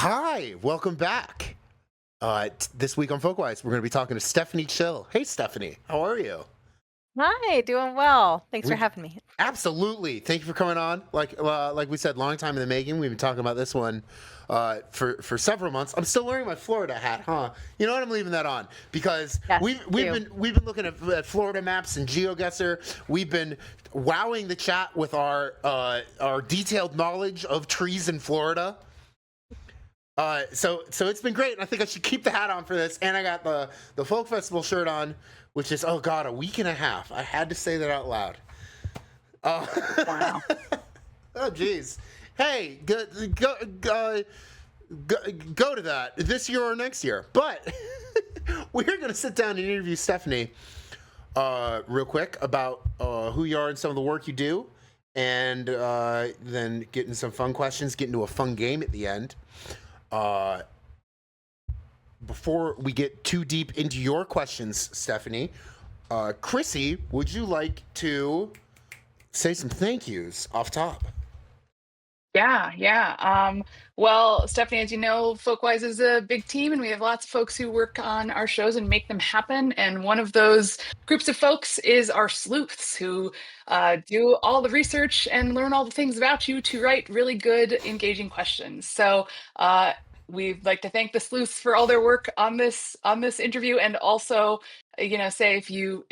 Hi, welcome back. This week on Folkwise, we're going to be talking to Stephanie Chill. Hey, Stephanie, how are you? Hi, doing well. Thanks for We having me. absolutely thank you for coming on. Like we said, long time in the making. We've been talking about this one for several months. I'm still wearing my Florida hat, huh? You know what? I'm leaving that on because Yes, we've do. been looking at Florida maps and GeoGuessr. We've been wowing the chat with our detailed knowledge of trees in Florida. So it's been great, and I think I should keep the hat on for this. And I got the folk festival shirt on, which is, oh god, a week and a half. I had to say that out loud. Uh, Wow. oh jeez. Hey, go to that this year or next year. But we're gonna sit down and interview Stephanie real quick about who you are and some of the work you do, and then get into some fun questions, get into a fun game at the end. Uh, Before we get too deep into your questions, Stephanie, Chrissy, would you like to say some thank yous off top? Well, Stephanie, as you know, Folkwise is a big team, and we have lots of folks who work on our shows and make them happen. And one of those groups of folks is our sleuths, who do all the research and learn all the things about you to write really good, engaging questions. So we'd like to thank the sleuths for all their work on this interview, and also say if you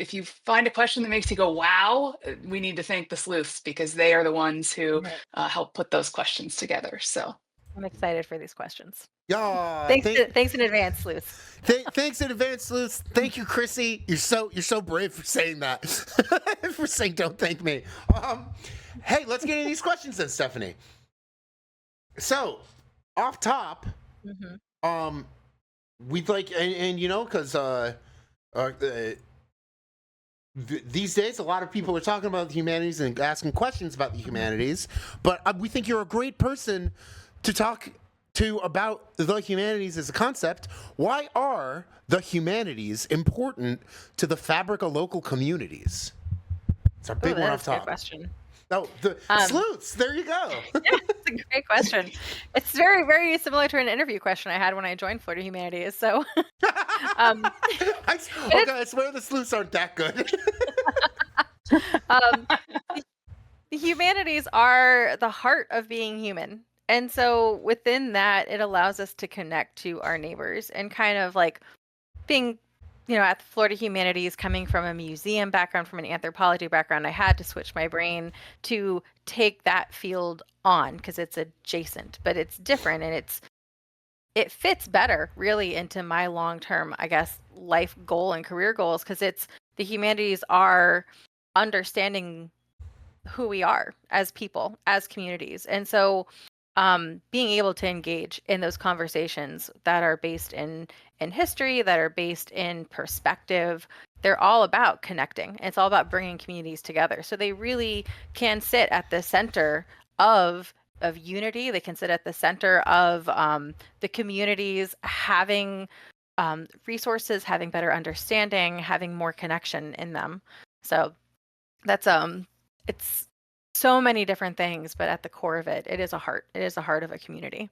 find a question that makes you go wow, we need to thank the sleuths because they are the ones who Right. help put those questions together. So I'm excited for these questions. Yeah, Thanks in advance, Sleuth. thanks in advance, Luce. Thank you, Chrissy. You're so brave for saying that. For saying don't thank me. Hey, let's get into these questions then, Stephanie. So, off top, hmm um, we'd like, and because uh, these days a lot of people are talking about the humanities and asking questions about the humanities, but we think you're a great person to talk to about the humanities as a concept. Why are the humanities important to the fabric of local communities? It's our Oh, big one that off is a good top. question. Oh, the Um, sleuths, there you go. yeah, it's a great question. It's very, very similar to an interview question I had when I joined Florida Humanities. So, um, but Okay, I swear the sleuths aren't that good. um, the the humanities are the heart of being human. And so within that, it allows us to connect to our neighbors and kind of like being, at the Florida Humanities, coming from a museum background, from an anthropology background, I had to switch my brain to take that field on because it's adjacent, but it's different and it fits better really into my long-term, I guess, life goal and career goals because it's the humanities are understanding who we are as people, as communities. And so being able to engage in those conversations that are based in history, that are based in perspective, they're all about connecting. It's all about bringing communities together. So they really can sit at the center of unity. They can sit at the center of the communities having resources, having better understanding, having more connection in them. So that's it's so many different things, but at the core of it, it is a heart. It is the heart of a community.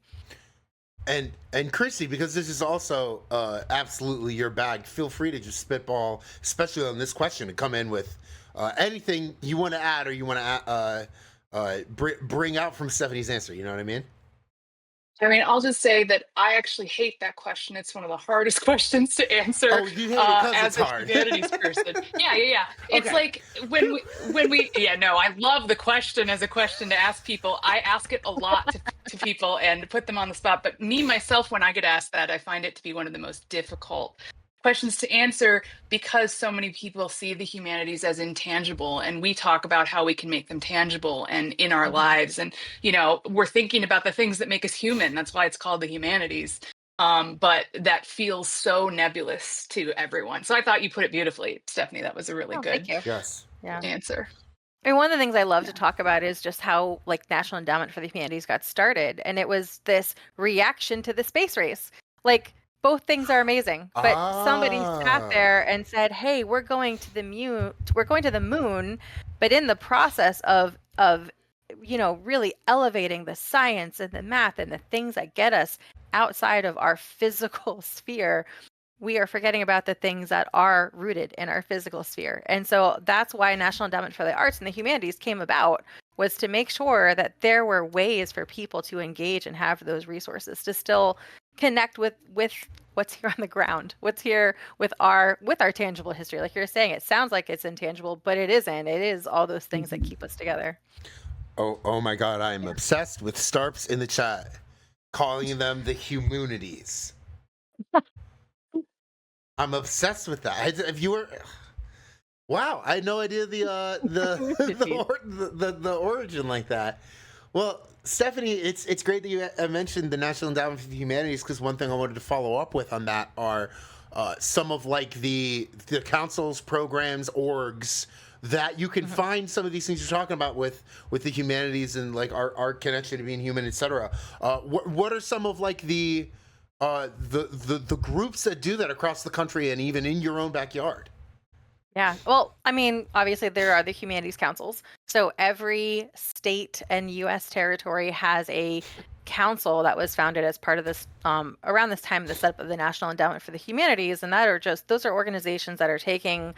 And Chrissy, because this is also absolutely your bag, feel free to just spitball, especially on this question, and come in with anything you want to add or you want to bring out from Stephanie's answer. You know what I mean? I mean, I'll just say that I actually hate that question. It's one of the hardest questions to answer Oh, you hate it because it's as a hard. humanities person. Yeah. It's Okay. like when we yeah, no, I love the question as a question to ask people. I ask it a lot to people and put them on the spot. But me myself, when I get asked that, I find it to be one of the most difficult questions to answer because so many people see the humanities as intangible, and we talk about how we can make them tangible and in our Mhm. lives. And we're thinking about the things that make us human. That's why it's called the humanities. But that feels so nebulous to everyone. So I thought you put it beautifully, Stephanie. That was a really Oh, thank good you. Yes. Yeah. answer. I mean, one of the things I love to Yeah. talk about is just how like National Endowment for the Humanities got started, and it was this reaction to the space race. Like both things are amazing, but somebody sat Ah. there and said, "Hey, we're going to the moon. We're going to the moon," but in the process of really elevating the science and the math and the things that get us outside of our physical sphere, we are forgetting about the things that are rooted in our physical sphere. And so that's why National Endowment for the Arts and the Humanities came about, was to make sure that there were ways for people to engage and have those resources to still connect with what's here on the ground, what's here with our tangible history. Like you're saying, it sounds like it's intangible, but it isn't. It is all those things that keep us together. Oh my God, I am obsessed with Starps in the chat, calling them the humanities. I'm obsessed with that. If you were, wow, I had no idea the origin like that. Well, Stephanie, it's great that you mentioned the National Endowment for the Humanities, because one thing I wanted to follow up with on that are some of like the councils, programs, orgs that you can find some of these things you're talking about with the humanities and like our connection to being human, etc. What are some of like the groups that do that across the country and even in your own backyard? Yeah. Well, I mean, obviously there are the humanities councils. So every state and U.S. territory has a council that was founded as part of this around this time, the setup of the National Endowment for the Humanities, and those are organizations that are taking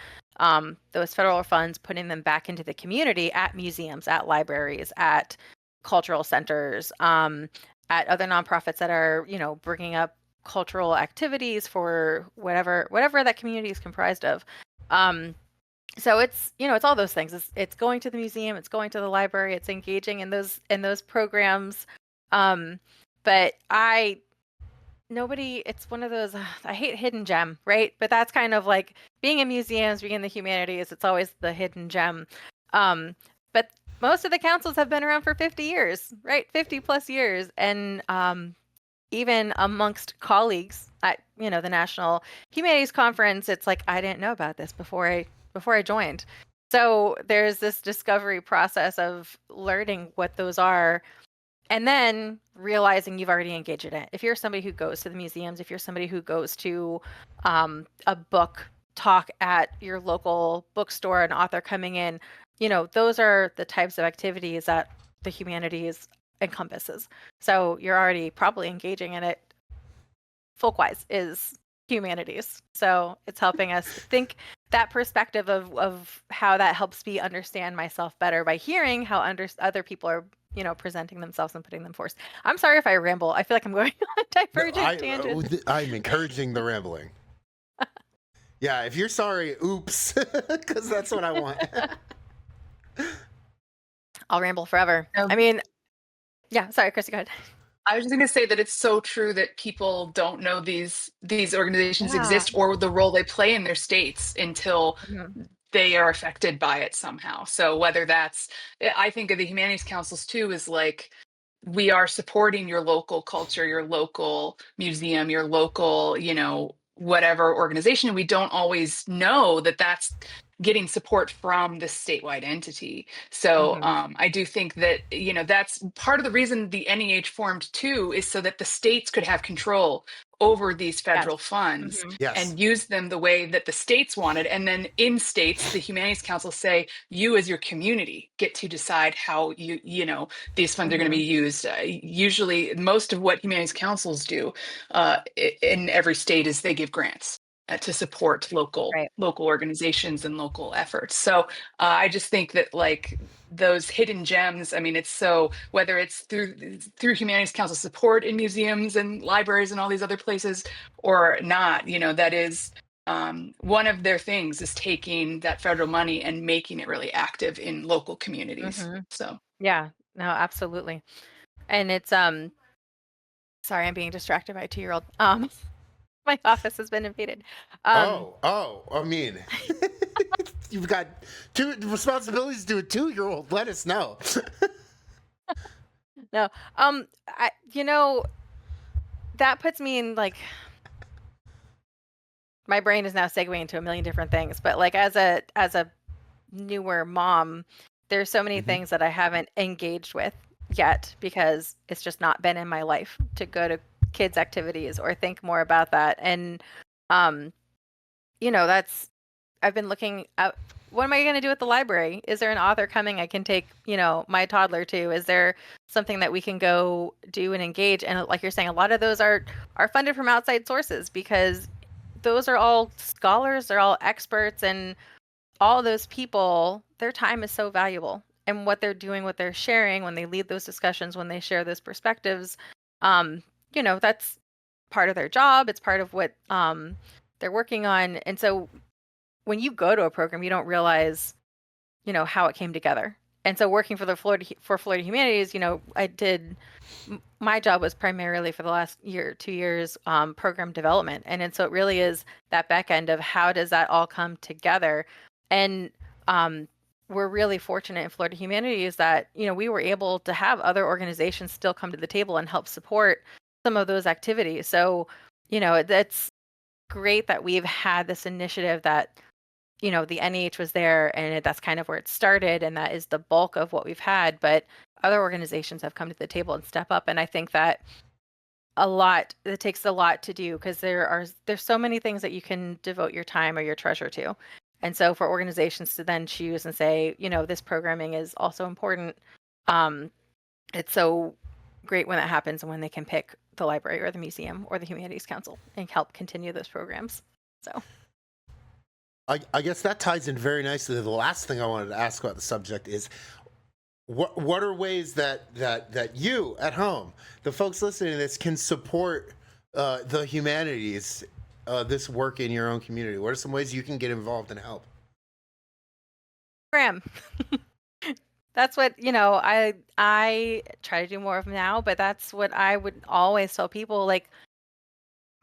those federal funds, putting them back into the community at museums, at libraries, at cultural centers, at other nonprofits that are, bringing up cultural activities for whatever that community is comprised of. So it's all those things. It's going to the museum, it's going to the library, it's engaging in those programs. But it's one of those, I hate hidden gem, right? But that's kind of like being in museums, being in the humanities, it's always the hidden gem. But most of the councils have been around for 50 years, right? 50 plus years. And even amongst colleagues at the National Humanities Conference, it's like, I didn't know about this before I joined. So there's this discovery process of learning what those are, and then realizing you've already engaged in it. If you're somebody who goes to the museums, if you're somebody who goes to a book talk at your local bookstore, an author coming in, those are the types of activities that the humanities encompasses. So you're already probably engaging in it. Folkwise is humanities. So it's helping us think that perspective of how that helps me understand myself better by hearing how other people are, presenting themselves and putting them forth. I'm sorry if I ramble. I feel like I'm going on divergent tangents. I'm encouraging the rambling. Yeah, if you're sorry, oops, because that's what I want. I'll ramble forever. I mean, yeah, sorry, Chrissy, go ahead. I was just going to say that it's so true that people don't know these organizations exist or the role they play in their states until they are affected by it somehow. So whether that's, I think of the humanities councils too, is like, we are supporting your local culture, your local museum, your local, whatever organization. We don't always know that that's getting support from the statewide entity. So I do think that, that's part of the reason the NEH formed too, is so that the states could have control over these federal funds and use them the way that the states wanted. And then in states, the Humanities Council say, you as your community get to decide how these funds are going to be used. Usually most of what Humanities Councils do in every state is they give grants to support local organizations and local efforts. So I just think that like those hidden gems, I mean, it's so, whether it's through Humanities Council support in museums and libraries and all these other places or not, that is one of their things, is taking that federal money and making it really active in local communities. So yeah, no, absolutely. And it's sorry, I'm being distracted by a 2-year-old. My office has been invaded. I mean, you've got 2 responsibilities to a 2-year-old. Let us know. No, that puts me in like, my brain is now segueing into a million different things. But like as a newer mom, there's so many things that I haven't engaged with yet because it's just not been in my life to go to kids' activities or think more about that. And that's I've been looking at, what am I going to do at the library? Is there an author coming I can take, my toddler to? Is there something that we can go do and engage? And like you're saying, a lot of those are funded from outside sources, because those are all scholars, they're all experts, and all those people, their time is so valuable. And what they're doing, what they're sharing, when they lead those discussions, when they share those perspectives, that's part of their job. It's part of what they're working on. And so when you go to a program, you don't realize, how it came together. And so working for Florida Humanities, my job was primarily for the last 2 years, program development. And so it really is that back end of how does that all come together. And we're really fortunate in Florida Humanities that, we were able to have other organizations still come to the table and help support some of those activities. So, that's great that we've had this initiative that, the NEH was there, and that's kind of where it started, and that is the bulk of what we've had. But other organizations have come to the table and step up, and I think that it takes a lot to do, because there's so many things that you can devote your time or your treasure to. And so for organizations to then choose and say, this programming is also important, it's so great when that happens, and when they can pick the library or the museum or the Humanities Council and help continue those programs. So I guess that ties in very nicely to the last thing I wanted to ask about the subject is, what are ways that you at home, the folks listening to this, can support the humanities, this work in your own community? What are some ways you can get involved and help? program. That's what, I try to do more of now, but that's what I would always tell people. Like,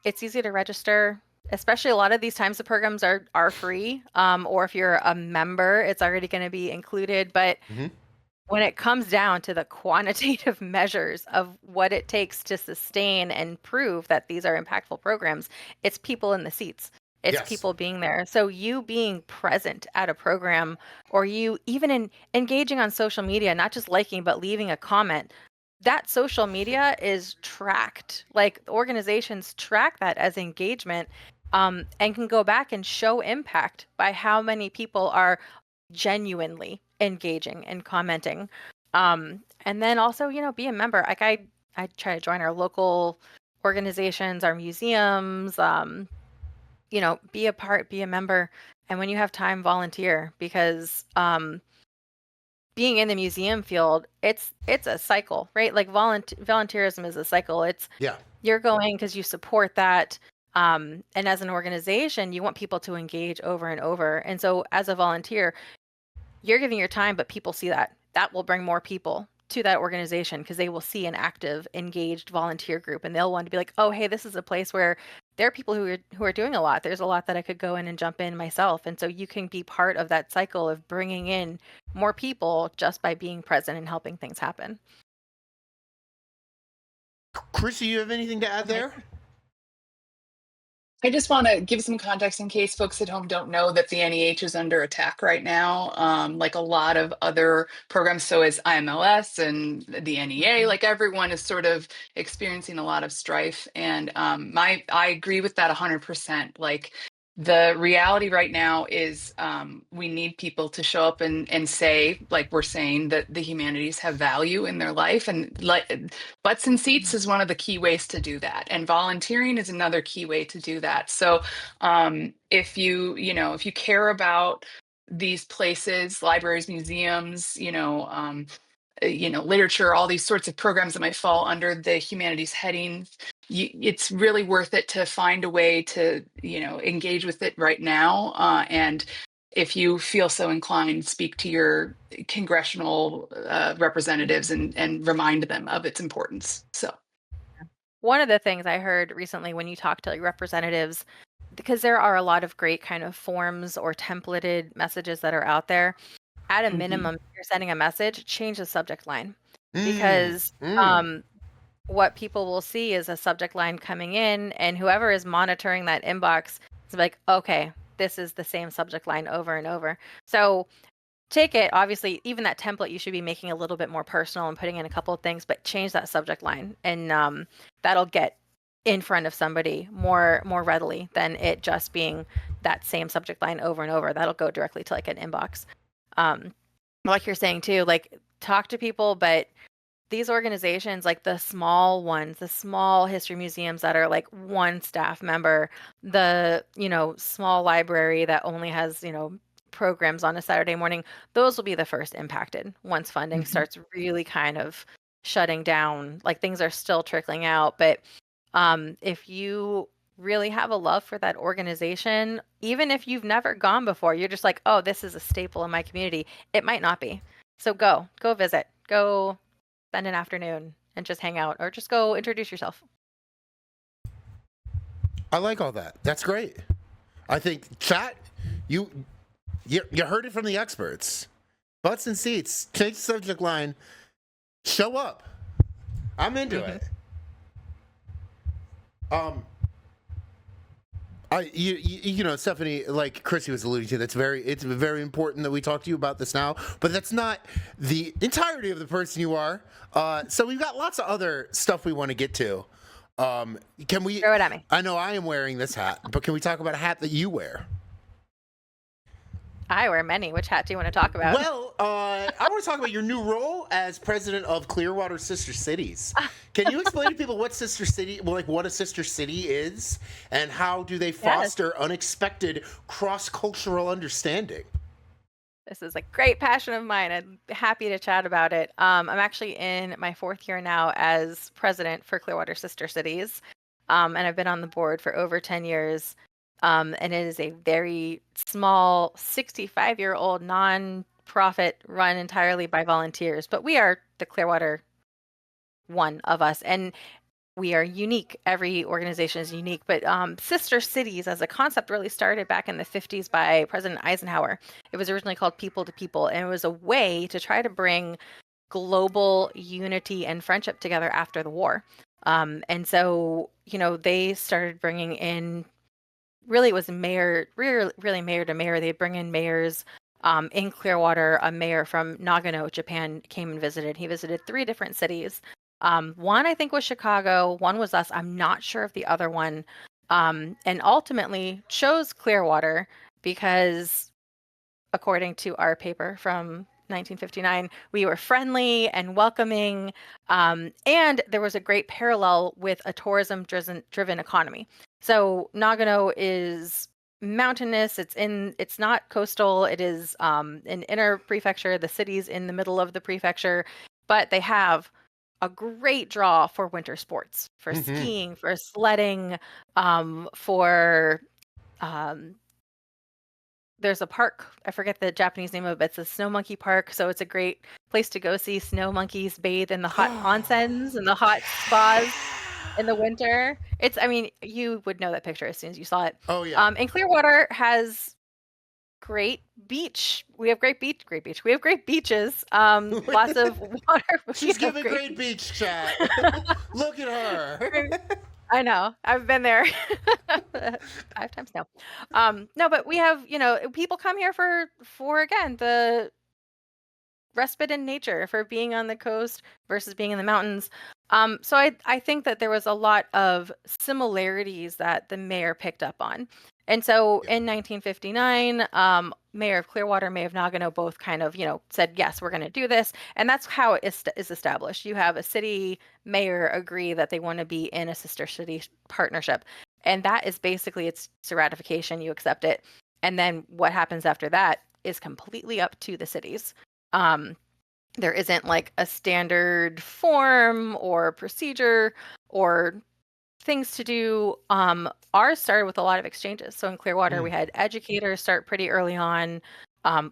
it's easy to register, especially a lot of these times the programs are free. Or if you're a member, it's already going to be included. But when it comes down to the quantitative measures of what it takes to sustain and prove that these are impactful programs, it's people in the seats. It's people being there. So you being present at a program, or you even engaging on social media, not just liking, but leaving a comment, that social media is tracked. Like, organizations track that as engagement, and can go back and show impact by how many people are genuinely engaging and commenting. And then also, be a member. Like, I try to join our local organizations, our museums, be a part, be a member. And when you have time, volunteer, because being in the museum field, it's a cycle, right? Like, volunteerism is a cycle. It's you're going because you support that. And as an organization, you want people to engage over and over. And so as a volunteer, you're giving your time, but people see that. That will bring more people to that organization, because they will see an active, engaged volunteer group, and they'll want to be like, oh, hey, this is a place where there are people who are doing a lot. There's a lot that I could go in and jump in myself. And so you can be part of that cycle of bringing in more people just by being present and helping things happen. Chrissy, you have anything to add there? I just want to give some context in case folks at home don't know that the NEH is under attack right now, like a lot of other programs. So is IMLS and the NEA, like everyone is sort of experiencing a lot of strife. And I agree with that 100%. Like, the reality right now is we need people to show up and say, like we're saying, that the humanities have value in their life. And butts in seats is one of the key ways to do that. And volunteering is another key way to do that. So if you care about these places, libraries, museums, literature, all these sorts of programs that might fall under the humanities heading, it's really worth it to find a way to, engage with it right now. And if you feel so inclined, speak to your congressional representatives and remind them of its importance. So one of the things I heard recently when you talk to representatives, because there are a lot of great kind of forms or templated messages that are out there, at a minimum, if you're sending a message, change the subject line, because what people will see is a subject line coming in, and whoever is monitoring that inbox is like, okay, this is the same subject line over and over. So take it, obviously, even that template, you should be making a little bit more personal and putting in a couple of things, but change that subject line, and that'll get in front of somebody more readily than it just being that same subject line over and over. That'll go directly to like an inbox. Like you're saying too, like talk to people, but these organizations, like the small ones, the small history museums that are like one staff member, the, small library that only has, programs on a Saturday morning, those will be the first impacted once funding starts really kind of shutting down. Like things are still trickling out, but if you really have a love for that organization, even if you've never gone before, you're just like, oh, this is a staple in my community. It might not be. So go visit, go spend an afternoon and just hang out, or just go introduce yourself. I like all that. That's great. I think chat, you heard it from the experts. Butts and seats, change the subject line, show up. I'm into it. Stephanie, like Chrissy was alluding to, it's very important that we talk to you about this now, but that's not the entirety of the person you are. So we've got lots of other stuff we want to get to. Can we throw it at me? I know I am wearing this hat, but can we talk about a hat that you wear? I wear many. Which hat do you want to talk about? Well, I want to talk about your new role as president of Clearwater Sister Cities. Can you explain to people what sister city, what a sister city is, and how do they foster unexpected cross-cultural understanding? This is a great passion of mine. I'm happy to chat about it. I'm actually in my 4th year now as president for Clearwater Sister Cities, and I've been on the board for over 10 years. And it is a very small 65-year-old non-profit run entirely by volunteers. But we are the Clearwater one of us, and we are unique. Every organization is unique, but sister cities as a concept really started back in the 50s by President Eisenhower. It was originally called People to People, and it was a way to try to bring global unity and friendship together after the war. And so, they started bringing in, really it was really mayor to mayor. They'd bring in mayors. In Clearwater, a mayor from Nagano, Japan, came and visited. He visited 3 different cities. One I think was Chicago, one was us. I'm not sure of the other one. And ultimately chose Clearwater because, according to our paper from 1959, we were friendly and welcoming, and there was a great parallel with a tourism-driven economy. So Nagano is mountainous. It's not coastal. It is an inner prefecture. The city's in the middle of the prefecture, but they have a great draw for winter sports, for skiing, for sledding, for there's a park, I forget the Japanese name of it, but it's a snow monkey park. So it's a great place to go see snow monkeys bathe in the hot onsens and the hot spas in the winter. You would know that picture as soon as you saw it. Oh yeah. And Clearwater has great beach. We have great beach. We have great beaches. Lots of water. She's giving great beach chat. Look at her. I know. I've been there 5 times now. No, but we have, people come here for again, the respite in nature, for being on the coast versus being in the mountains. So I think that there was a lot of similarities that the mayor picked up on. And so in 1959, Mayor of Clearwater, Mayor of Nagano both kind of, said, yes, we're going to do this. And that's how it is established. You have a city mayor agree that they want to be in a sister city partnership. And that is basically it's ratification. You accept it. And then what happens after that is completely up to the cities. There isn't like a standard form or procedure or things to do. Ours started with a lot of exchanges. So in Clearwater, we had educators start pretty early on.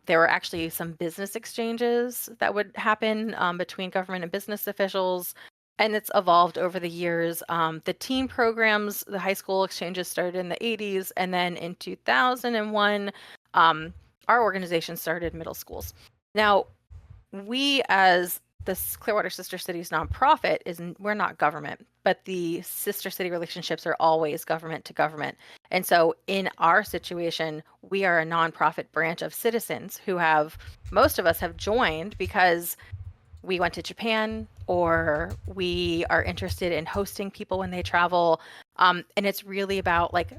There were actually some business exchanges that would happen between government and business officials, and it's evolved over the years. The teen programs, the high school exchanges started in the 80s, and then in 2001, our organization started middle schools. Now, we as this Clearwater Sister Cities nonprofit we're not government, but the sister city relationships are always government to government. And so in our situation, we are a nonprofit branch of citizens who most of us have joined because we went to Japan, or we are interested in hosting people when they travel. And it's really about like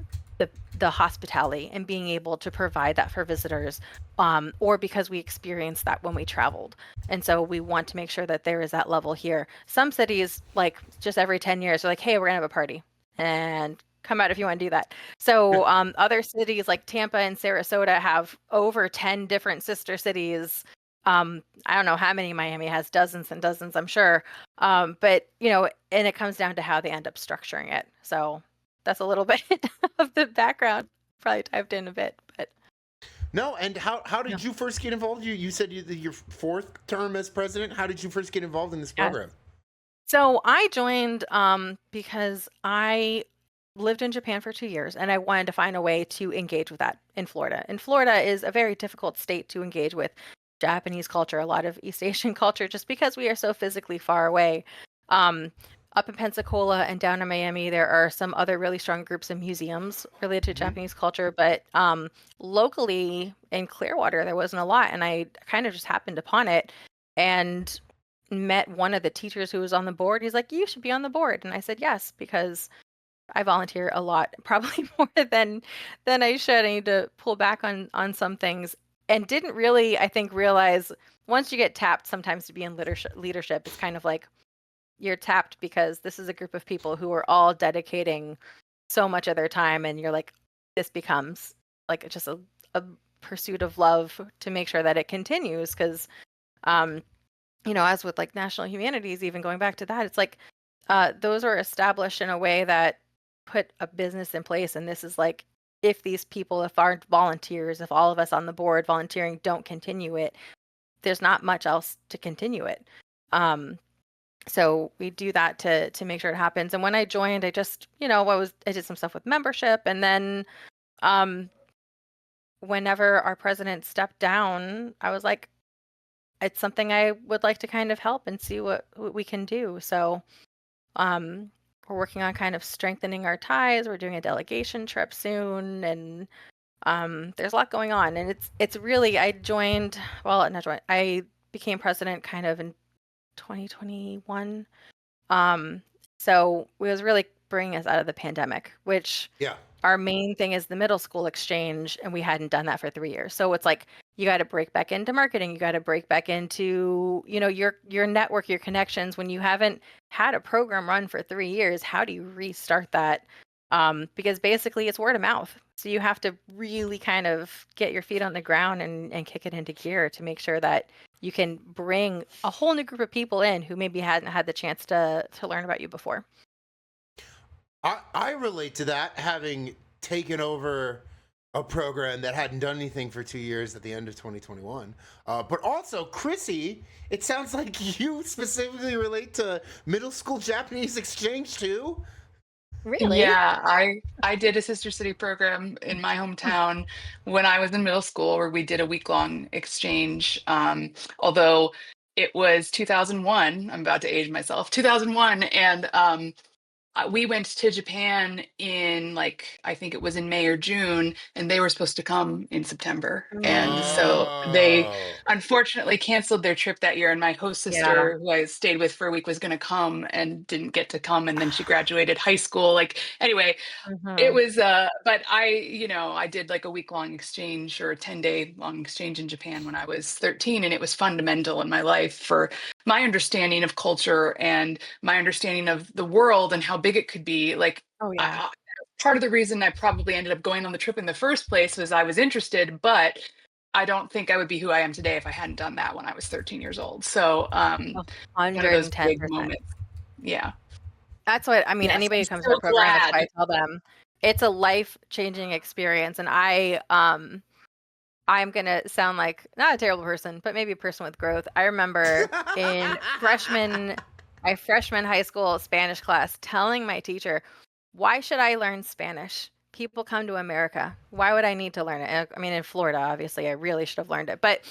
the hospitality and being able to provide that for visitors, or because we experienced that when we traveled. And so we want to make sure that there is that level here. Some cities, like just every 10 years, are like, hey, we're gonna have a party and come out if you want to do that. So other cities like Tampa and Sarasota have over 10 different sister cities. I don't know how many Miami has, dozens and dozens, I'm sure. But and it comes down to how they end up structuring it. So that's a little bit of the background. Probably dived in a bit, but No, and how did you first get involved? You said your fourth term as president. How did you first get involved in this program? So I joined because I lived in Japan for 2 years and I wanted to find a way to engage with that in Florida. And Florida is a very difficult state to engage with Japanese culture, a lot of East Asian culture, just because we are so physically far away. Up in Pensacola and down in Miami, there are some other really strong groups and museums related to Japanese culture, but locally in Clearwater, there wasn't a lot. And I kind of just happened upon it and met one of the teachers who was on the board. He's like, you should be on the board. And I said, yes, because I volunteer a lot, probably more than I should. I need to pull back on some things, and didn't really, I think, realize once you get tapped sometimes to be in leadership, it's kind of like you're tapped because this is a group of people who are all dedicating so much of their time, and you're like, this becomes like just a pursuit of love to make sure that it continues. Because as with like national humanities, even going back to that, it's like those are established in a way that put a business in place. And this is like, if these people, if our volunteers, if all of us on the board volunteering don't continue it, there's not much else to continue it. So we do that to make sure it happens. And when I joined, I just, I did some stuff with membership. And then whenever our president stepped down, I was like, it's something I would like to kind of help and see what we can do. So we're working on kind of strengthening our ties. We're doing a delegation trip soon, and there's a lot going on. And it's really, I became president kind of in 2021. So it was really bringing us out of the pandemic, which our main thing is the middle school exchange, and we hadn't done that for 3 years. So it's like you got to break back into marketing, you got to break back into your network, your connections. When you haven't had a program run for 3 years, how do you restart that? Because basically it's word of mouth. So you have to really kind of get your feet on the ground and kick it into gear to make sure that you can bring a whole new group of people in who maybe hadn't had the chance to learn about you before. I relate to that, having taken over a program that hadn't done anything for 2 years at the end of 2021. But also, Chrissy, it sounds like you specifically relate to middle school Japanese exchange too. Really? Yeah, I did a sister city program in my hometown when I was in middle school, where we did a week-long exchange. Although it was 2001, I'm about to age myself, 2001, and we went to Japan in, like, I think it was in May or June, and they were supposed to come in September. And so they Oh. unfortunately canceled their trip that year. And my host Yeah. sister, who I stayed with for a week, was going to come and didn't get to come. And then she graduated high school. Like, anyway, it Mm-hmm. was, but I did like a week-long exchange or a 10-day long exchange in Japan when I was 13, and it was fundamental in my life for my understanding of culture and my understanding of the world and how big it could be. Like, Oh yeah. part of the reason I probably ended up going on the trip in the first place was I was interested, but I don't think I would be who I am today if I hadn't done that when I was 13 years old. So, one of those big 110%. moments. Yeah. That's what I mean. Yes. Anybody I'm who comes to so our program, that's why I glad. tell them it's a life-changing experience. And I'm gonna sound like not a terrible person, but maybe a person with growth. I remember in my freshman high school Spanish class telling my teacher, why should I learn Spanish? People come to America. Why would I need to learn it? And, I mean, in Florida, obviously, I really should have learned it. But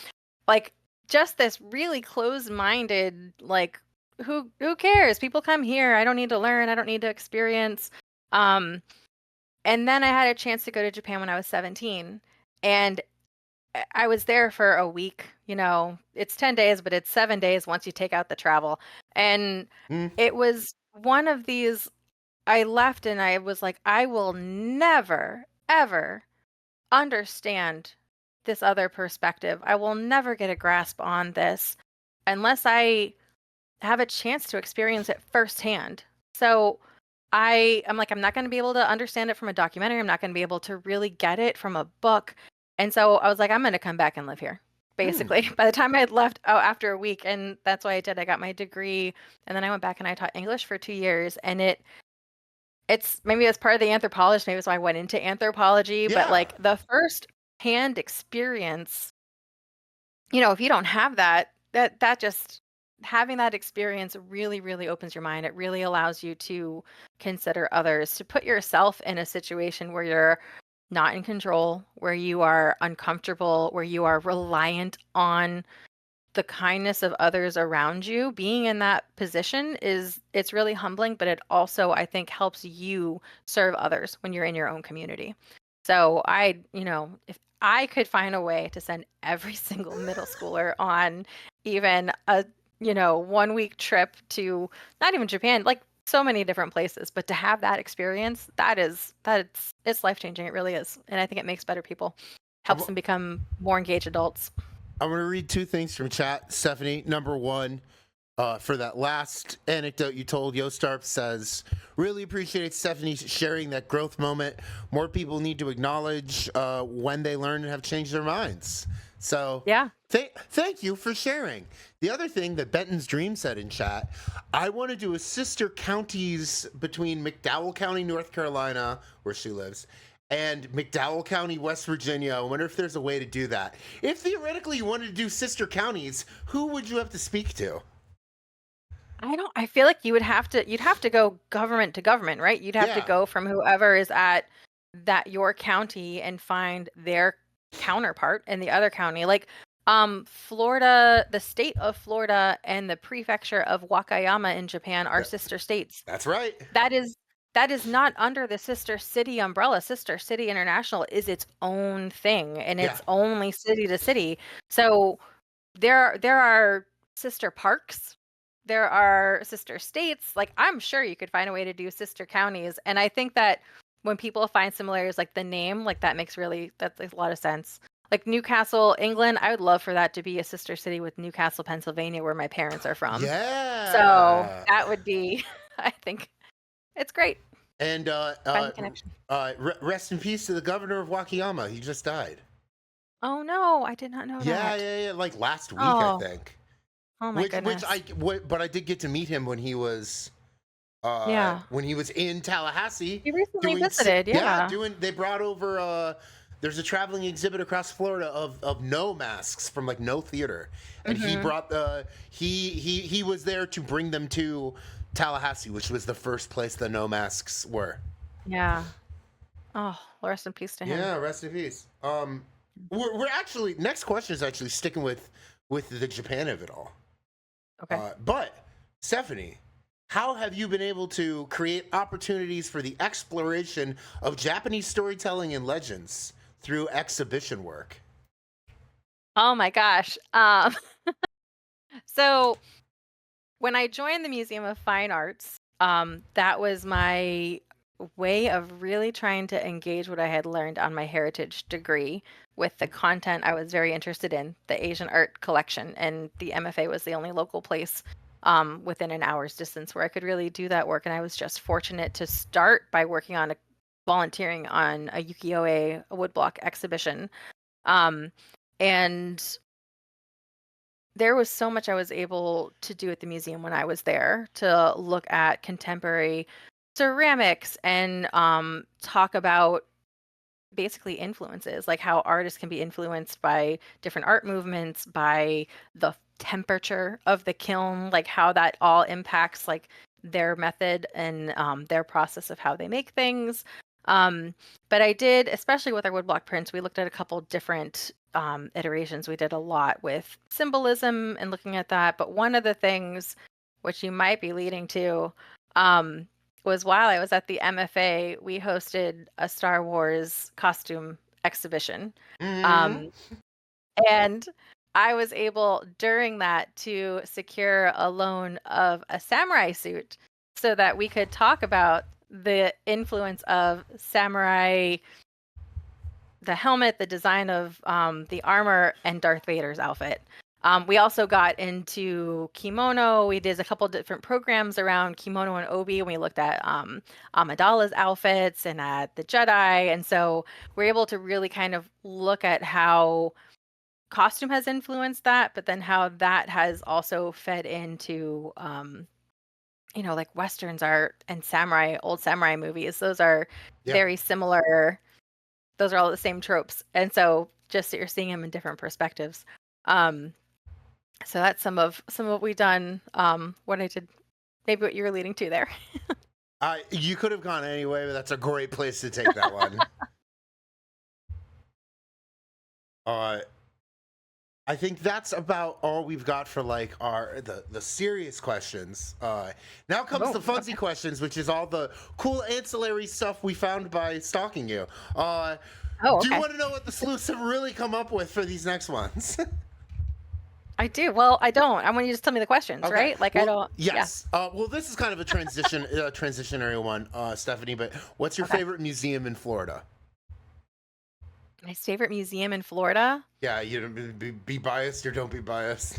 like just this really closed-minded, like, who cares? People come here. I don't need to learn. I don't need to experience. And then I had a chance to go to Japan when I was 17. And I was there for a week. It's 10 days, but it's 7 days once you take out the travel. And Mm. it was one of these, I left and I was like, I will never, ever understand this other perspective. I will never get a grasp on this unless I have a chance to experience it firsthand. So I'm like, I'm not going to be able to understand it from a documentary. I'm not going to be able to really get it from a book. And so I was like, I'm going to come back and live here, basically. By the time I had left, after a week, and that's what I did. I got my degree, and then I went back and I taught English for 2 years. And it's maybe as part of the anthropologist, maybe that's why I went into anthropology. But Yeah. like the first hand experience, if you don't have that just having that experience really, really opens your mind. It really allows you to consider others, to put yourself in a situation where you're not in control, where you are uncomfortable, where you are reliant on the kindness of others around you. Being in that position it's really humbling, but it also, I think, helps you serve others when you're in your own community. So if I could find a way to send every single middle schooler on even a 1 week trip to not even Japan, like so many different places, but to have that experience, it's life changing. It really is. And I think it makes better people, helps them become more engaged adults. I'm going to read two things from chat, Stephanie. Number one, for that last anecdote you told, Yostarp says, really appreciate Stephanie sharing that growth moment. More people need to acknowledge when they learn and have changed their minds. So Yeah. thank you for sharing. The other thing that Benton's Dream said in chat, I want to do a sister counties between McDowell County, North Carolina, where she lives, and McDowell County, West Virginia. I wonder if there's a way to do that. If theoretically you wanted to do sister counties, who would you have to speak to? I feel like you'd have to go government to government, right? You'd have to Yeah. go from whoever is at your county and find their counterpart in the other county. Like Florida, the state of Florida and the prefecture of Wakayama in Japan are sister states. That's right. That is not under the sister city umbrella. Sister City International is its own thing, and Yeah. it's only city to city. So there are sister parks, there are sister states. Like I'm sure you could find a way to do sister counties. And I think that when people find similarities, like the name, like that makes a lot of sense. Like Newcastle, England, I would love for that to be a sister city with Newcastle, Pennsylvania, where my parents are from. Yeah. So that would be, I think it's great. And Find the connection. rest in peace to the governor of Wakayama. He just died. Oh no, I did not know that. Yeah. Like last week, Oh. I think. Oh my goodness. But I did get to meet him when he was Yeah. when he was in Tallahassee. He recently visited, yeah. They brought over there's a traveling exhibit across Florida of no masks from like no theater. And he brought he was there to bring them to Tallahassee, which was the first place the no masks were. Yeah. Oh, rest in peace to him. Yeah, rest in peace. We're actually next question is actually sticking with the Japan of it all. Okay. But Stephanie, how have you been able to create opportunities for the exploration of Japanese storytelling and legends through exhibition work? Oh my gosh. So when I joined the Museum of Fine Arts, that was my way of really trying to engage what I had learned on my heritage degree with the content I was very interested in, the Asian art collection. And the MFA was the only local place within an hour's distance where I could really do that work. And I was just fortunate to start by volunteering on a ukiyo-e, a woodblock exhibition. And there was so much I was able to do at the museum when I was there, to look at contemporary ceramics and talk about basically influences, like how artists can be influenced by different art movements, by the temperature of the kiln, like how that all impacts like their method and their process of how they make things. But I did, especially with our woodblock prints, we looked at a couple different iterations. We did a lot with symbolism and looking at that. But one of the things, which you might be leading to, was while I was at the MFA, we hosted a Star Wars costume exhibition. Mm-hmm. And I was able during that to secure a loan of a samurai suit so that we could talk about the influence of samurai, the helmet, the design of the armor, and Darth Vader's outfit. We also got into kimono. We did a couple different programs around kimono and obi, and we looked at Amidala's outfits and at the Jedi. And so we're able to really kind of look at how costume has influenced that, but then how that has also fed into, like Westerns art and old samurai movies. Those are very similar. Those are all the same tropes. And so just that you're seeing them in different perspectives. So that's some of what we've done. What I did, maybe what you were leading to there. You could have gone anyway, but that's a great place to take that one. I think that's about all we've got for like the serious questions. Now comes the funsy questions, which is all the cool ancillary stuff we found by stalking you. Okay. Do you want to know what the sleuths have really come up with for these next ones? I do. Well, I don't. I want you to just tell me the questions, right? Like, well, I don't. Yes. Yeah. Well, this is kind of a transitionary one, Stephanie. But what's your favorite museum in Florida? My favorite museum in Florida? Yeah, you don't be biased or don't be biased.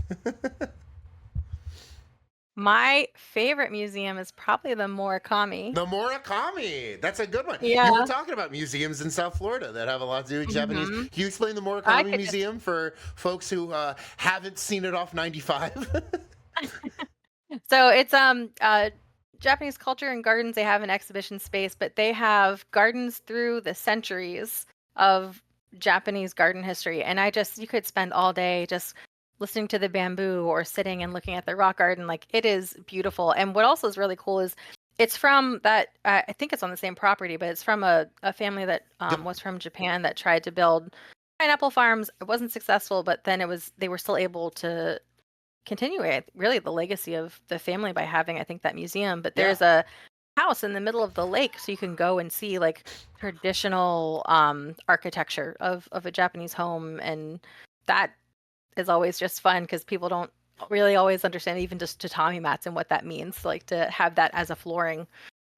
My favorite museum is probably the Murakami. The Murakami. That's a good one. Yeah. You were talking about museums in South Florida that have a lot to do with Japanese. Can you explain the Murakami Museum for folks who haven't seen it off 95? So it's Japanese culture and gardens. They have an exhibition space, but they have gardens through the centuries of Japanese garden history. And you could spend all day just listening to the bamboo or sitting and looking at the rock garden. Like, it is beautiful. And what also is really cool is it's from that, I think it's on the same property, but it's from a family that was from Japan that tried to build pineapple farms. It wasn't successful, but then they were still able to continue really the legacy of the family by having, I think, that museum. But there's a house in the middle of the lake, so you can go and see like traditional architecture of a Japanese home, and that is always just fun because people don't really always understand even just tatami mats and what that means, like to have that as a flooring.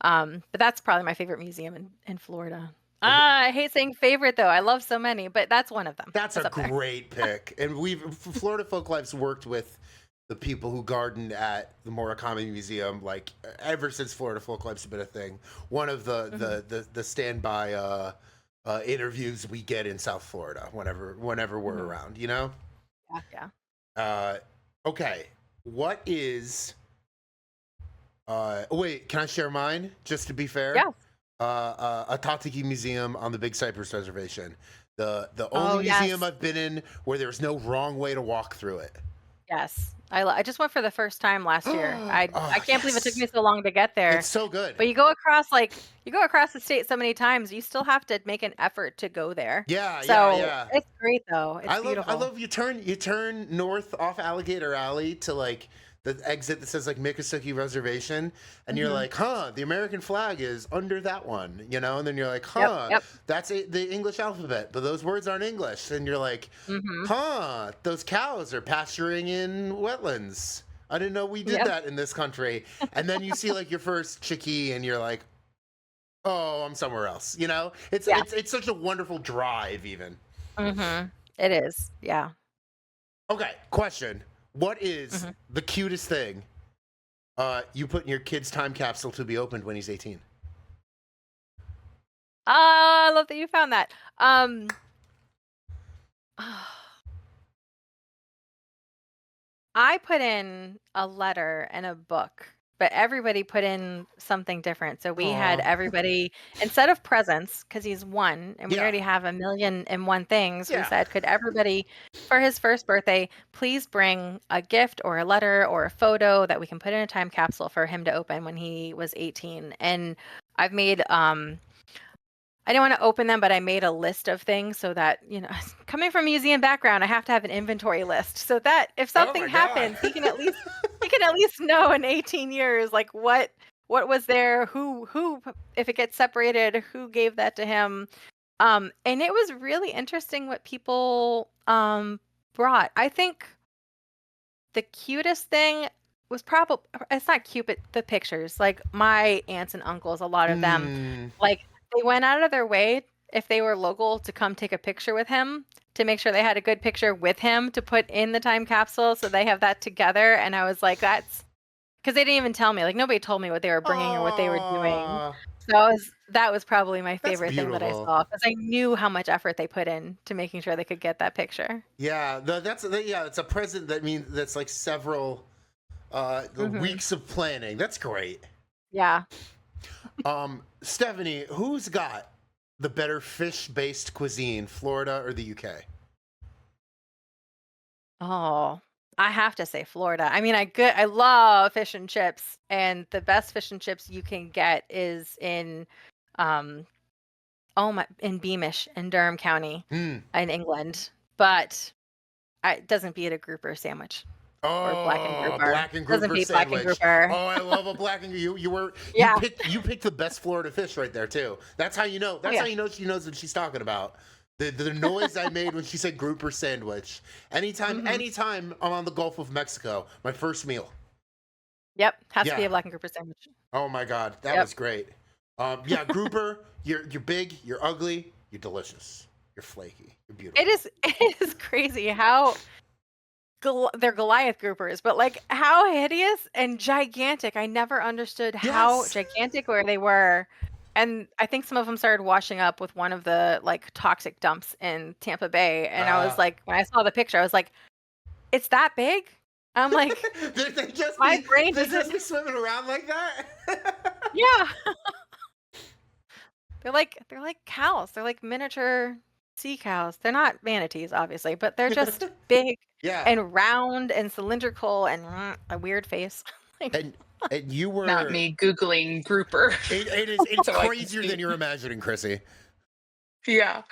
But that's probably my favorite museum in Florida. I hate saying favorite though. I love so many, but that's one of them. That's a great pick. And Florida Folklife's worked with the people who gardened at the Murakami Museum, like ever since Florida Folklife's been a thing. One of the standby interviews we get in South Florida whenever we're around, you know? Yeah. Okay. What is wait, can I share mine just to be fair? Yeah. A Tateki Museum on the Big Cypress Reservation. The only museum I've been in where there's no wrong way to walk through it. Yes. I just went for the first time last year. I can't believe it took me so long to get there. It's so good. But you go across the state so many times, you still have to make an effort to go there. Yeah, so it's great though. It's beautiful. I love you turn north off Alligator Alley to like the exit that says like Miccosukee Reservation, and you're like, the American flag is under that one, you know, and then you're like, that's the English alphabet, but those words aren't English, and you're like, those cows are pasturing in wetlands. I didn't know we did that in this country. And then you see like your first chickie, and you're like, oh, I'm somewhere else, you know. It's such a wonderful drive, even. It is, yeah. Okay, question. What is the cutest thing you put in your kid's time capsule to be opened when he's 18? I love that you found that. I put in a letter and a book, but everybody put in something different. So we had everybody, instead of presents, because he's one and we already have 1,000,001 things, we said, could everybody, for his first birthday, please bring a gift or a letter or a photo that we can put in a time capsule for him to open when he was 18. And I've made, I didn't want to open them, but I made a list of things so that, you know, coming from a museum background, I have to have an inventory list so that if something happens, he can at least know in 18 years, like what was there, who, if it gets separated, who gave that to him. And it was really interesting what people brought. I think the cutest thing was probably, it's not cute, but the pictures. Like my aunts and uncles, a lot of them, Mm. like they went out of their way if they were local to come take a picture with him to make sure they had a good picture with him to put in the time capsule. So they have that together. And I was like, that's because they didn't even tell me. Like nobody told me what they were bringing or what they were doing. Aw, So that was probably my that's favorite thing that I beautiful. saw because I knew how much effort they put in to making sure they could get that picture. Yeah, yeah, it's a present that means that's like several Hmm. weeks of planning. That's great. Yeah. Stephanie, who's got the better fish-based cuisine, Florida or the UK? Oh, I have to say Florida. I mean, I love fish and chips, and the best fish and chips you can get is in um in Beamish in Durham County Hmm. in England. But it doesn't beat a grouper sandwich or black and Oh, grouper. black and Doesn't grouper beat black and sandwich. grouper. Oh, I love a black and you Yeah. you picked the best Florida fish right there too. That's how you know. Oh That's how yeah. you know she knows what she's talking about. The noise I made when she said grouper sandwich. Hmm. Anytime I'm on the Gulf of Mexico, my first meal. Yep. Has to be Yeah. a black and grouper sandwich. Oh my God, that Yep. was great. Yeah, grouper. You're big. You're ugly. You're delicious. You're flaky. You're It beautiful. is it is crazy how they're Goliath groupers, but like how hideous and gigantic. I never understood how Yes. gigantic where they were. And I think some of them started washing up with one of the like toxic dumps in Tampa Bay. And I was Uh, like, when I saw the picture, I was like, it's that big? I'm like, my brain they doesn't. just be swimming around like that. Yeah. They're like cows. They're like miniature sea cows. They're not manatees, obviously, but they're just big Yeah, and round and cylindrical and a weird face. Like, and and you Not were me Googling grouper. it's So I can crazier see. than you're imagining, Chrissy. Yeah.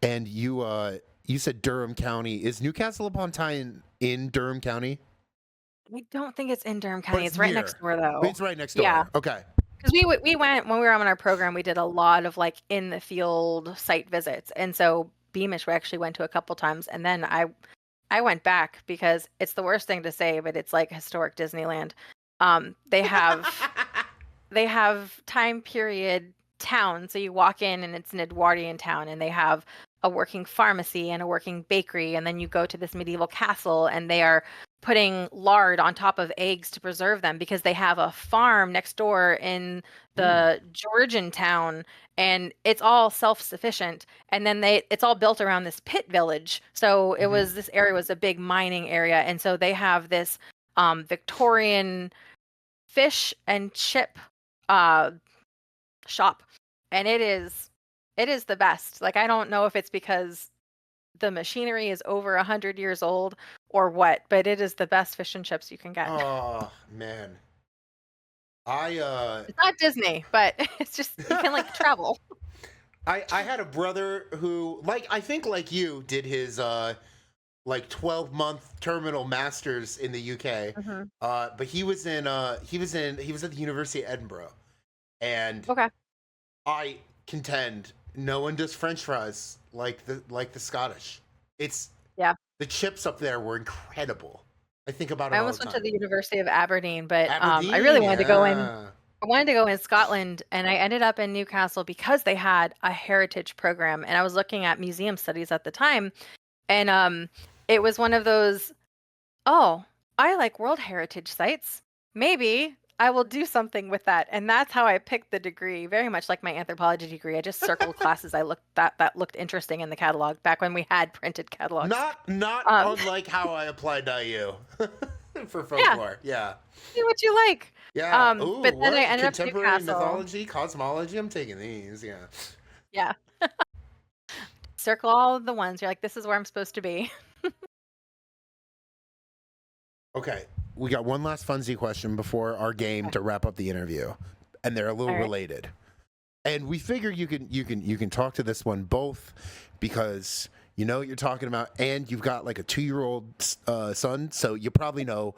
And you said Durham County. Is Newcastle upon Tyne in Durham County? I don't think it's in Durham But County. it's It's right next near. door, though. It's right next Yeah, door. Okay. because we went when we were on our program. We did a lot of like in the field site visits, and so Beamish we actually went to a couple times, and then I went back because it's the worst thing to say, but it's like historic Disneyland. They have they have time period town. So you walk in and it's an Edwardian town, and they have a working pharmacy and a working bakery, and then you go to this medieval castle, and they are putting lard on top of eggs to preserve them because they have a farm next door in Hmm. the Georgian town, and it's all self-sufficient. And then it's all built around this pit village. So Hmm. this area was a big mining area, and so they have this Victorian fish and chip uh shop, and it is the best. Like I don't know if it's because the machinery is over 100 years old or what, but it is the best fish and chips you can get. Oh man, I It's not Disney, but it's just you can like travel. I had a brother who I think like you did his like 12-month terminal masters in the UK. Hmm. But he was at the University of Edinburgh, and Okay. I contend no one does French fries like the Scottish. It's Yeah. the chips up there were incredible. I think about it I all almost the went to time. the University of Aberdeen, but I really Aberdeen, wanted to go in. yeah. I wanted to go in Scotland, and I ended up in Newcastle because they had a heritage program, and I was looking at museum studies at the time, and it was one of those, oh, I like World Heritage sites. Maybe I will do something with that. And that's how I picked the degree, very much like my anthropology degree. I just circled classes I looked that looked interesting in the catalog back when we had printed catalogs. Not Um, unlike how I applied to IU for yeah, folklore. Yeah. see what you like. Yeah. Ooh, But then I what? ended up in Contemporary Newcastle. mythology, cosmology. I'm taking these. Yeah. Yeah, circle all of the ones. You're like, this is where I'm supposed to be. Okay. We got one last funsy question before our game Okay. to wrap up the interview, and they're a little All right. related. And we figure you can talk to this one both because you know what you're talking about, and you've got like a 2-year-old son, so you probably know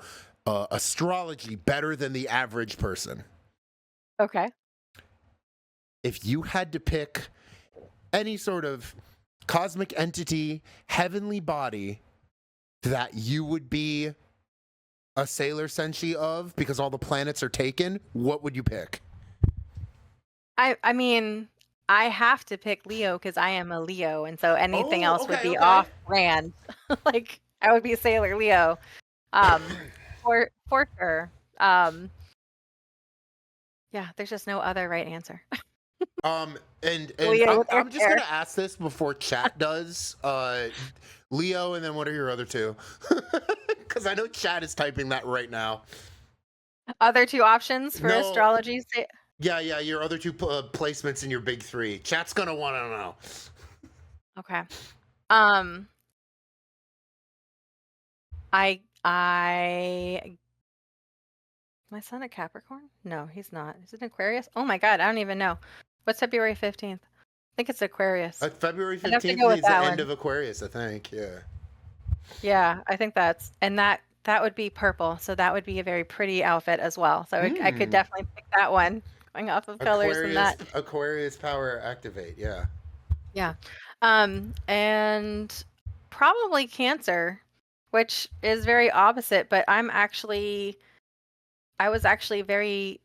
astrology better than the average person. Okay. If you had to pick any sort of cosmic entity, heavenly body that you would be a sailor senshi of because all the planets are taken, what would you pick? I mean, I have to pick Leo because I am a Leo, and so anything Oh, else would okay, be okay. off brand. Like I would be Sailor Leo, for sure. Yeah, there's just no other right answer. And Leo with their I'm just hair. gonna ask this before chat does. Leo, and then what are your other two? Because I know chat is typing that right now. Other two options for No. astrology. Yeah, your other two placements in your big three. Chat's gonna want to know. Okay. My son a Capricorn? No, he's not. Is it Aquarius? Oh my God, I don't even know. What's February 15th? I think it's Aquarius. February I'd have to 15th go with is the that end one. of Aquarius, I think. Yeah. Yeah, I think that would be purple, so that would be a very pretty outfit as well. So I could definitely pick that one, going off of colors and that. Aquarius power activate. Yeah. Yeah. And probably Cancer, which is very opposite, but I was actually very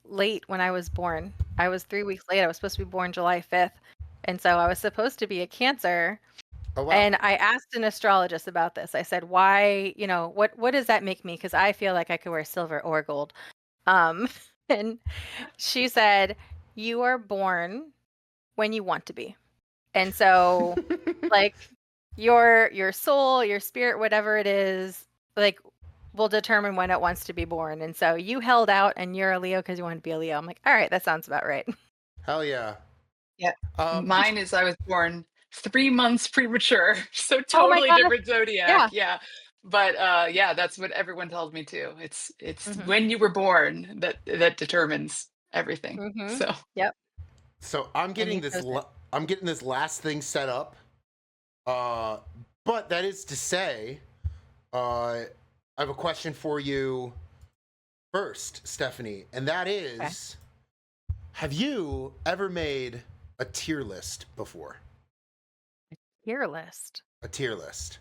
late when I was born. I was 3 weeks late. I was supposed to be born July 5th. And so I was supposed to be a Cancer. Oh wow. And I asked an astrologist about this. I said, why, what does that make me? Because I feel like I could wear silver or gold. And she said, you are born when you want to be. And so like your soul, your spirit, whatever it is, like will determine when it wants to be born. And so you held out and you're a Leo because you want to be a Leo. I'm like, all right, that sounds about right. Hell yeah. Yeah. Um, Mine is I was born 3 months premature, so Oh my totally gosh. different zodiac. Yeah. Yeah. But yeah, that's what everyone tells me too. It's Mhm. when you were born that determines everything. Mhm. So Yep. so I'm And getting you this. chose it. I'm getting this last thing set up. But that is to say, I have a question for you first, Stephanie, and that is, have you ever made a tier list before? Tier list. A tier list.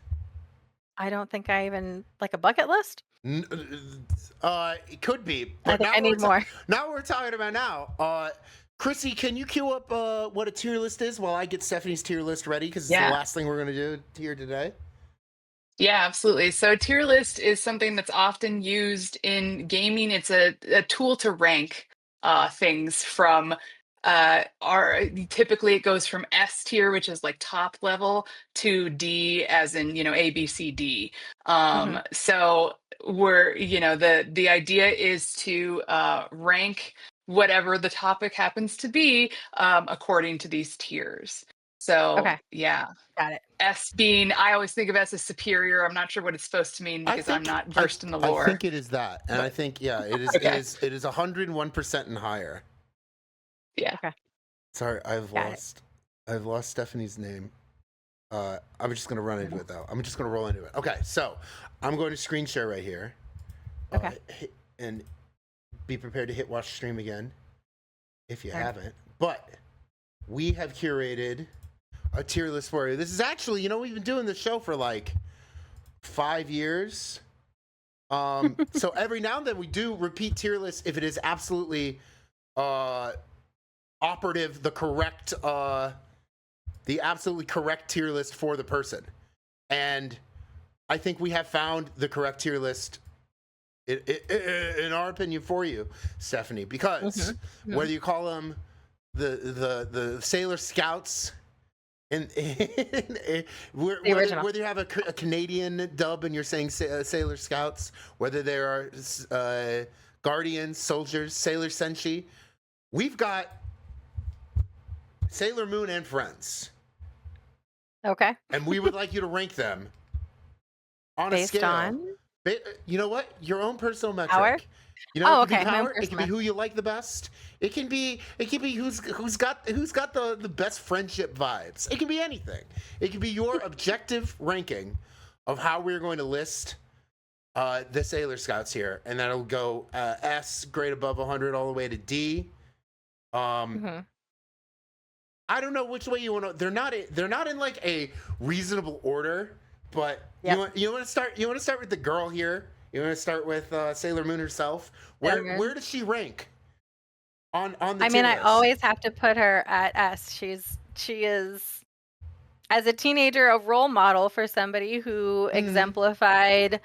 I don't think I even like a bucket list. It could be, I but think I need more. now we're talking about now. Chrissy, can you cue up what a tier list is while I get Stephanie's tier list ready? Because it's the yeah. last thing we're gonna do here today. Yeah, absolutely. So a tier list is something that's often used in gaming. It's a tool to rank things from typically it goes from S tier, which is like top level, to D as in, A, B, C, D. Mhm. So the idea is to rank whatever the topic happens to be according to these tiers. So Okay. yeah. Got it. S being, I always think of S as superior. I'm not sure what it's supposed to mean because I'm not versed in the I lore. think it is that, and I But think it okay. is 101% and higher. Yeah. Okay. Sorry, Got it. I've lost Stephanie's name. I'm just gonna run into it though. I'm just gonna roll into it. Okay, so I'm going to screen share right here. Okay. And be prepared to hit watch stream again if you All right. haven't. But we have curated a tier list for you. This is actually, we've been doing this show for like 5 years. So every now and then we do repeat tier lists if it is absolutely operative, the absolutely correct tier list for the person. And I think we have found the correct tier list in our opinion for you, Stephanie, because whether you call them the Sailor Scouts, and whether you have a Canadian dub and you're saying Sailor Scouts, whether there are Guardians, Soldiers, Sailor Senshi, we've got Sailor Moon and Friends. Okay. And we would like you to rank them on Based a scale. on You know what? Your own personal metric. power? It Oh, can okay. be My own power. It can be personal who you like the best. It can be who's got the best friendship vibes. It can be anything. It can be your objective ranking of how we're going to list the Sailor Scouts here, and that'll go S, grade above 100, all the way to D. I don't know which way you want to. They're not in like a reasonable order, But Yep. you want to start with the girl here. You want to start with Sailor Moon herself. Sailor Moon. Where does she rank on the I mean, tier I list? always have to put her at S. She is, as a teenager, a role model for somebody who exemplified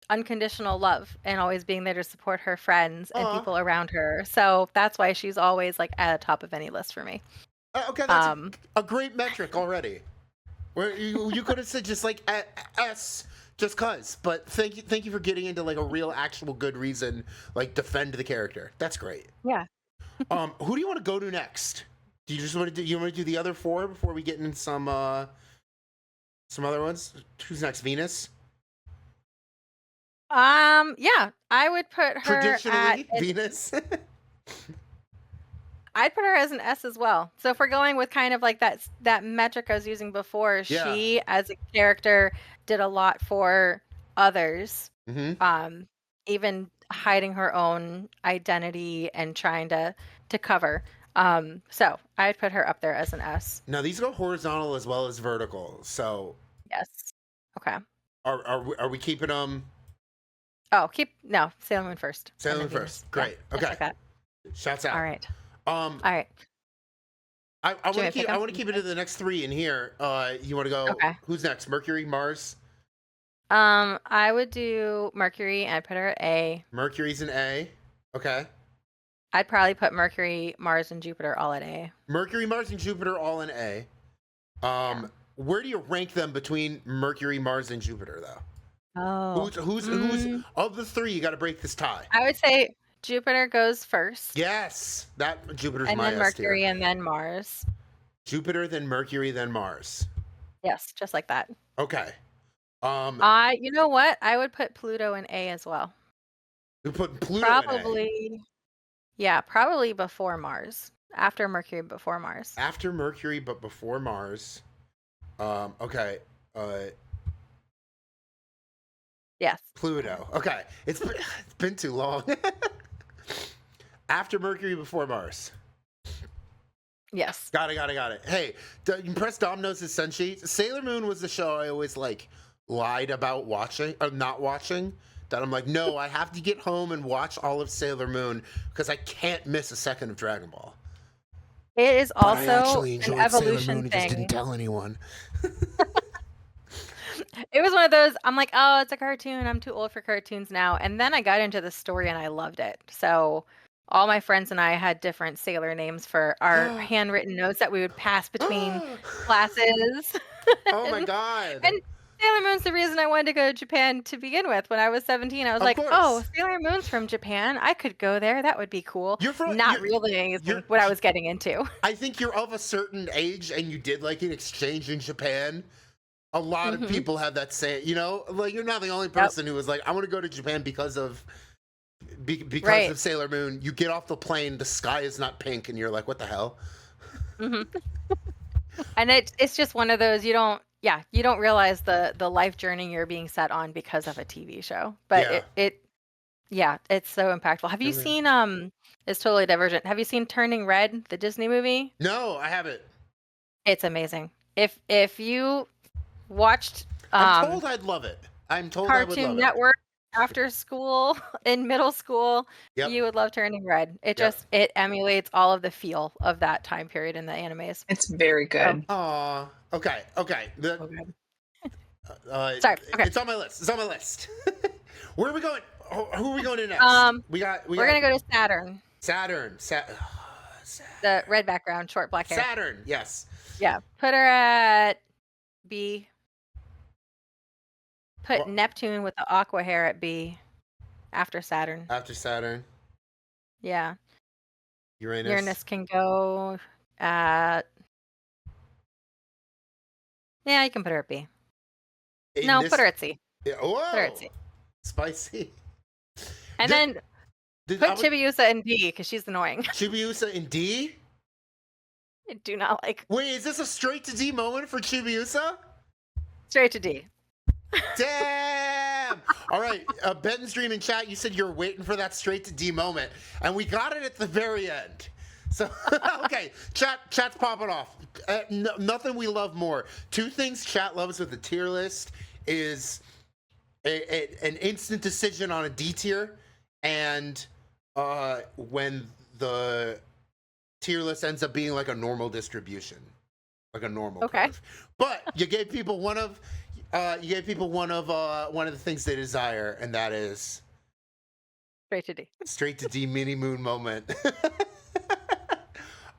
unconditional love and always being there to support her friends and Aw. people around her. So that's why she's always like at the top of any list for me. Okay, that's a great metric already. Where you could have said just like S just cuz, but thank you for getting into like a real actual good reason, like defend the character. That's great. Yeah. Who do you want to go to next? Do you just want to do the other four before we get into some other ones? Who's next? Venus? Yeah, I would put her Traditionally, Venus. I'd put her as an S as well. So if we're going with kind of like that metric I was using before, Yeah. she as a character did a lot for others. Mm-hmm. Even hiding her own identity and trying to cover. So I'd put her up there as an S. Now these go horizontal as well as vertical. So Yes. Okay. are we keeping them? Oh, Sailor Moon first. Sailor and Moon then Venus. first. Great. Yeah, Okay. like that. Shouts out. All right. All right. I want Do you to wanna pick 'em? I want to keep it to the next three in here. You want to go? Okay. Who's next? Mercury, Mars. I would do Mercury and I'd put her at A. Mercury's an A. Okay. I'd probably put Mercury, Mars, and Jupiter all at A. Mercury, Mars, and Jupiter all in A. Where do you rank them between Mercury, Mars, and Jupiter though? Oh. Who's of the three? You got to break this tie. I would say Jupiter goes first. Yes, that Jupiter's And my then S tier. Mercury and then Mars. Jupiter, then Mercury, then Mars. Yes, just like that. Okay. You know what? I would put Pluto in A as well. You put Pluto in A. Probably. Yeah, probably before Mars. After Mercury, before Mars. After Mercury, but before Mars. Okay. Yes. Pluto. Okay. It's been too long. After Mercury, before Mars. Yes. Got it. Hey, impress Dom knows his sun sheet. Sailor Moon was the show I always like lied about watching or not watching. That I'm like, no, I have to get home and watch all of Sailor Moon because I can't miss a second of Dragon Ball. It is But I also actually an enjoyed Sailor evolution Moon and thing. just didn't tell anyone. It was one of those, I'm like, oh, it's a cartoon. I'm too old for cartoons now. And then I got into the story and I loved it. So all my friends and I had different sailor names for our handwritten notes that we would pass between classes. Oh my god. And Sailor Moon's the reason I wanted to go to Japan to begin with. When I was 17, I was Of like, course. oh, Sailor Moon's from Japan. I could go there. That would be cool. Not realizing what I was getting into. I think you're of a certain age and you did like an exchange in Japan. A lot of people have that say, like you're not the only person who was like, I want to go to Japan because of Sailor Moon. You get off the plane, the sky is not pink, and you're like, what the hell? And it's just one of those you don't realize the life journey you're being set on because of a TV show. But it's so impactful. Have you seen it's totally divergent. Have you seen Turning Red, the Disney movie? No, I haven't. It's amazing. If you watched I'm told I'd love it. I'm told I would love Cartoon Network after school in middle school, you would love Turning Red. It emulates all of the feel of that time period in the animes. It's very good. Aw. Okay. Sorry. Okay. It's on my list. Where are we going? Who are we going to next? We're gonna go to Saturn. Saturn. The red background, short black hair. Saturn. Yes. Yeah. Put her at B. Put Neptune with the aqua hair at B. After Saturn. After Saturn. Yeah. Uranus can go at. Yeah, you can put her at B. Put her at C. Yeah, whoa. Put her at C. Spicy. And then put Chibiusa in D because she's annoying. Chibiusa in D? I do not like. Wait, is this a straight to D moment for Chibiusa? Straight to D. Damn! All right, Benton's Dream in chat, you said you're waiting for that straight to D moment, and we got it at the very end. So okay, chat's popping off. Nothing we love more. Two things chat loves with the tier list is an instant decision on a D tier, and when the tier list ends up being like a normal distribution, like a normal curve. But you gave people one of the things they desire, and that is Straight to D. mini moon moment.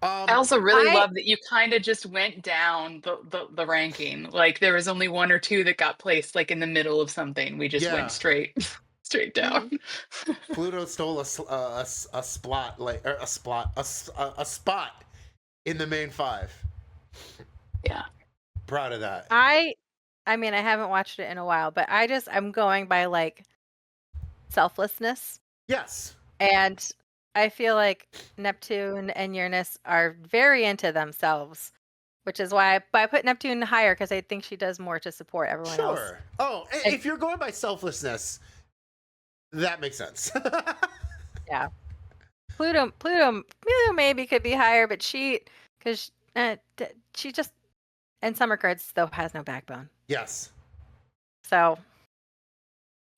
I also really love that you kind of just went down the ranking. Like there was only one or two that got placed like in the middle of something. We just went straight down. Pluto stole a spot in the main 5. Yeah. Proud of that. I mean, I haven't watched it in a while, but I'm going by like selflessness. Yes. And I feel like Neptune and Uranus are very into themselves, which is why I put Neptune higher, because I think she does more to support everyone else. Sure. Oh, if you're going by selflessness, that makes sense. Yeah. Pluto maybe could be higher, but she just, in some regards, though, has no backbone. Yes. So,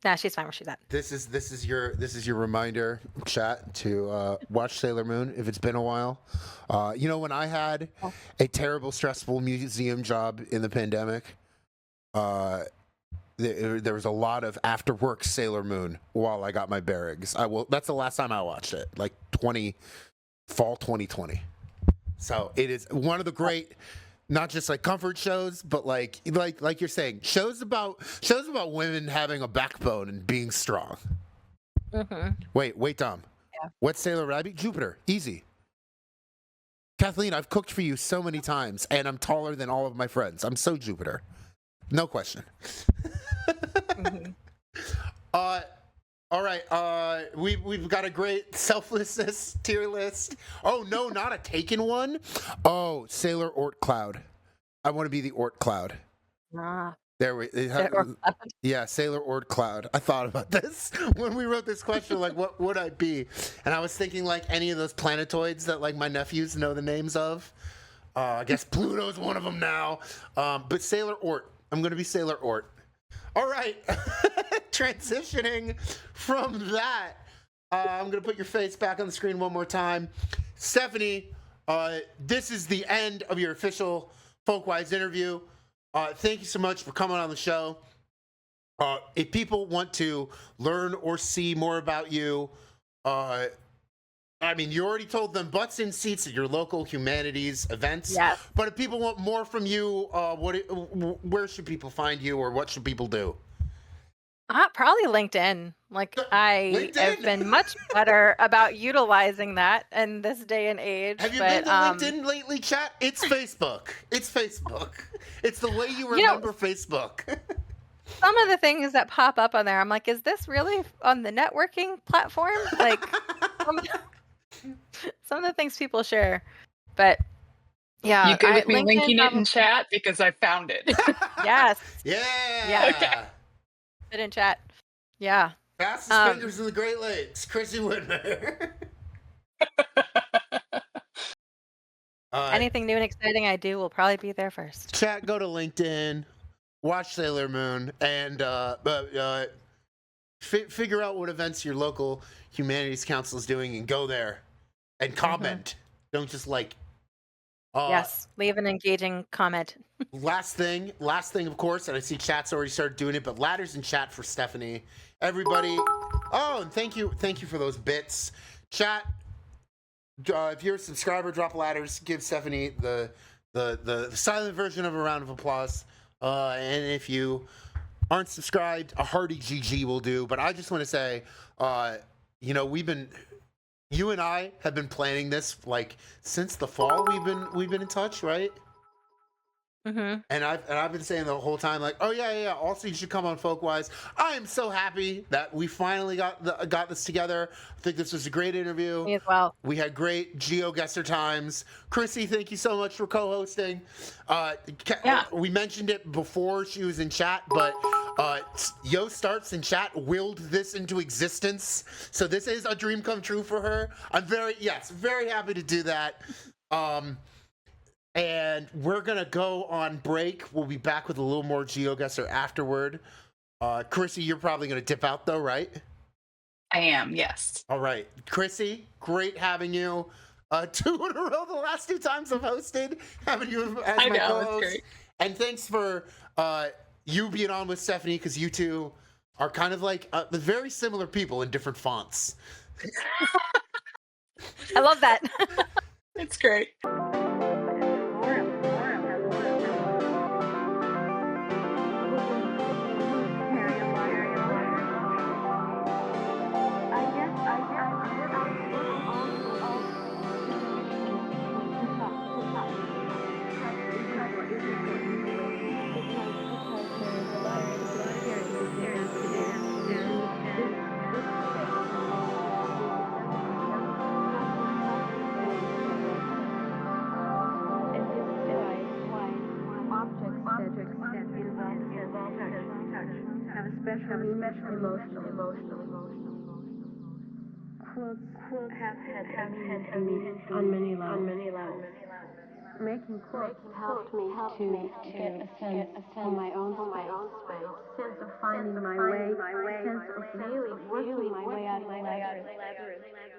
nah, she's fine where she's at. This is your reminder, chat, to watch Sailor Moon if it's been a while. When I had a terrible, stressful museum job in the pandemic, there was a lot of after work Sailor Moon while I got my bearings. That's the last time I watched it, like fall 2020. So it is one of the great, not just like comfort shows, but like you're saying, shows about women having a backbone and being strong. Mm-hmm. Wait, Dom. Yeah. What Sailor would I be? Jupiter. Easy. Kathleen, I've cooked for you so many times, and I'm taller than all of my friends. I'm so Jupiter. No question. Mm-hmm. All right. We've got a great selflessness tier list. Oh no, not a taken one. Oh, Sailor Oort Cloud. I want to be the Oort Cloud. Ah. Yeah, Sailor Oort Cloud. I thought about this when we wrote this question. Like, what would I be? And I was thinking like any of those planetoids that like my nephews know the names of. I guess Pluto's one of them now. But Sailor Oort. I'm gonna be Sailor Oort. All right. Transitioning from that, I'm going to put your face back on the screen one more time. Stephanie, this is the end of your official Folkwise interview. Thank you so much for coming on the show. If people want to learn or see more about you, I mean, you already told them butts in seats at your local humanities events. Yes. But if people want more from you, where should people find you, or what should people do? Probably LinkedIn. Like I have been much better about utilizing that in this day and age. Have you been to LinkedIn lately, chat? It's Facebook. It's Facebook. It's the way you remember Facebook. Some of the things that pop up on there, I'm like, is this really on the networking platform? Like some of the things people share. But yeah. You good with me LinkedIn, linking it in chat because I found it? Yes. Yeah. Okay. Put in chat. Yeah. Fastest fingers in the Great Lakes, Chrissy Whitmer. Anything new and exciting I do will probably be there first. Chat, go to LinkedIn, watch Sailor Moon, and figure out what events your local humanities council is doing, and go there and comment. Don't just like. Yes, leave an engaging comment. Last thing, of course, and I see chat's already started doing it, but ladders in chat for Stephanie. Everybody. Oh, and thank you for those bits. Chat, if you're a subscriber, drop ladders. Give Stephanie the silent version of a round of applause. And if you aren't subscribed, a hearty GG will do. But I just want to say, you and I have been planning this like since the fall. We've been in touch, right? Mm-hmm. And I've been saying the whole time, like, oh yeah. Also, you should come on Folkwise. I am so happy that we finally got this together. I think this was a great interview. Me as well. We had great GeoGuessr times. Chrissy, thank you so much for co-hosting. Yeah. We mentioned it before she was in chat, but Yo starts in chat willed this into existence, so this is a dream come true for her. I'm very happy to do that. And we're gonna go on break. We'll be back with a little more GeoGuessr afterward. Chrissy, you're probably gonna dip out though, right? I am, yes. All right, Chrissy, great having you. 2 in a row, the last 2 times I've hosted, having you as my co-host. Great. And thanks for you being on with Stephanie, because you two are kind of like very similar people in different fonts. I love that. It's great. Quilts have had meaning on many levels. Making quilts helped me to get a sense of my own space, sense of finding my way, sense of really working my way out of the labyrinth.